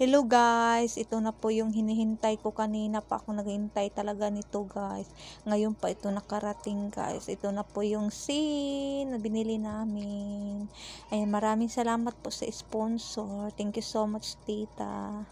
Hello guys, ito na po yung hinihintay ko. Kanina pa ako naghihintay talaga nito guys. Ngayon pa ito nakarating guys. Ito na po yung scene na binili namin. Ayan, maraming salamat po sa sponsor. Thank you so much, tita.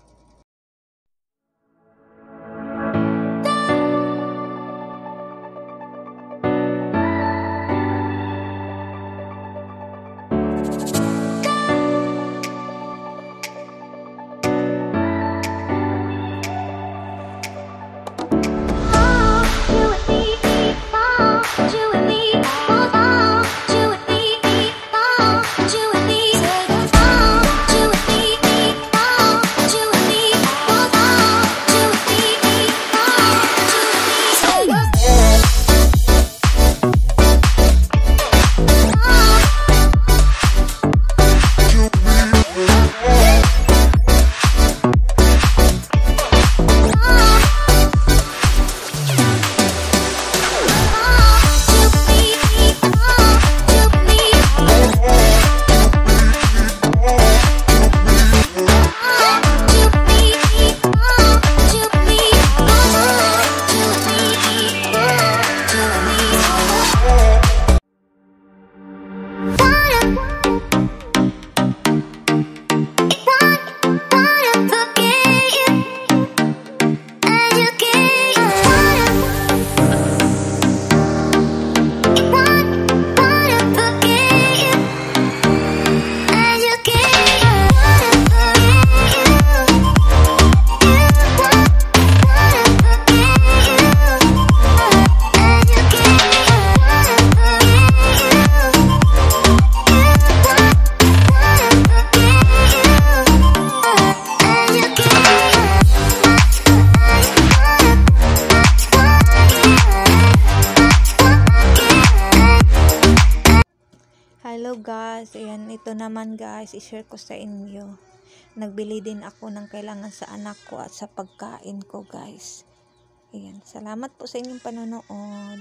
Hello guys, ayan, ito naman guys, i-share ko sa inyo. Nagbili din ako ng kailangan sa anak ko at sa pagkain ko guys. Ayan, salamat po sa inyong panonood.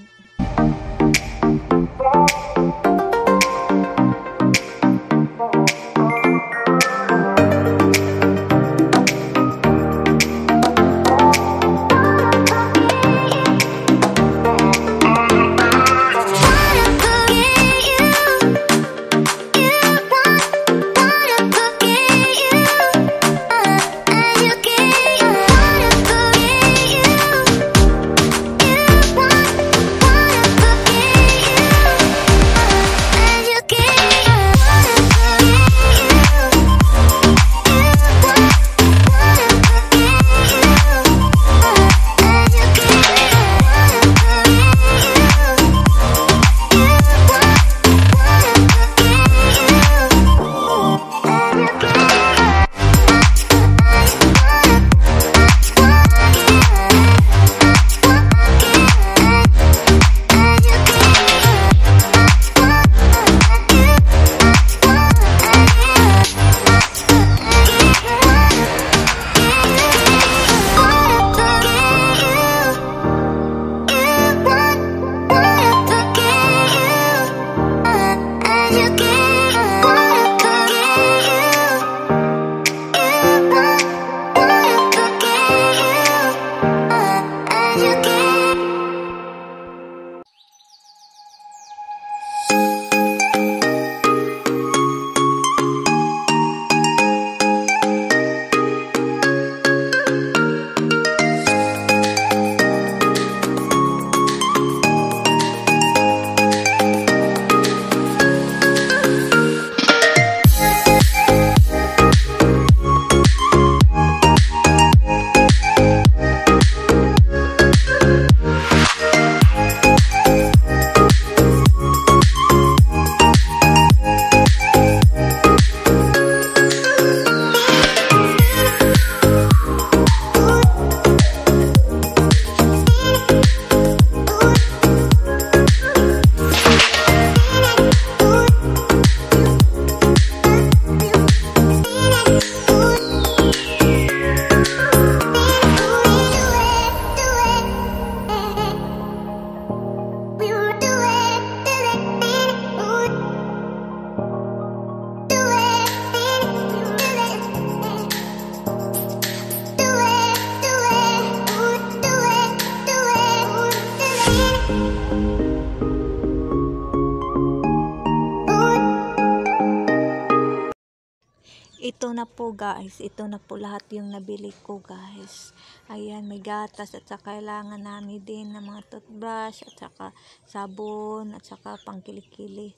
na po guys, ito na po lahat yung nabili ko guys. Ayan, may gatas at saka kailangan namin din ng mga toothbrush at saka sabon at saka pangkilikili.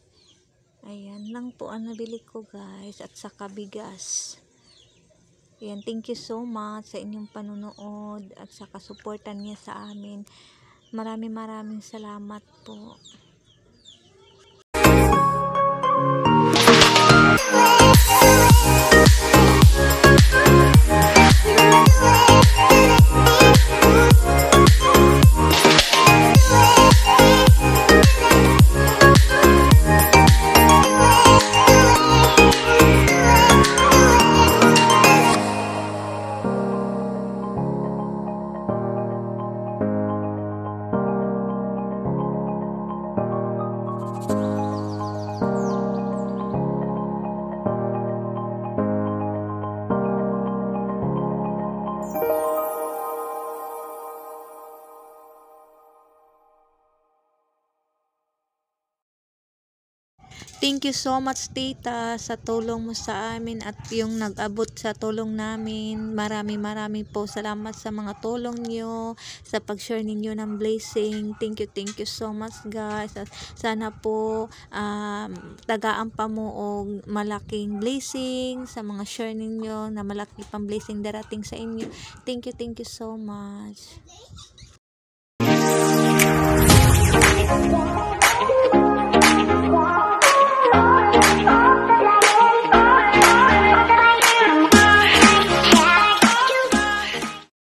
Ayan lang po ang nabili ko guys, at saka bigas. Ayan, thank you so much sa inyong panunood at saka supportan niya sa amin. Maraming salamat po. Thank you so much tita sa tulong mo sa amin at yung nag-abot sa tulong namin. Maraming po salamat sa mga tulong nyo, sa pag-share ninyo ng blessing. Thank you so much guys. At sana po tagaan pa mo og malaking blessing sa mga share ninyo, na malaki pang blessing darating sa inyo. Thank you so much.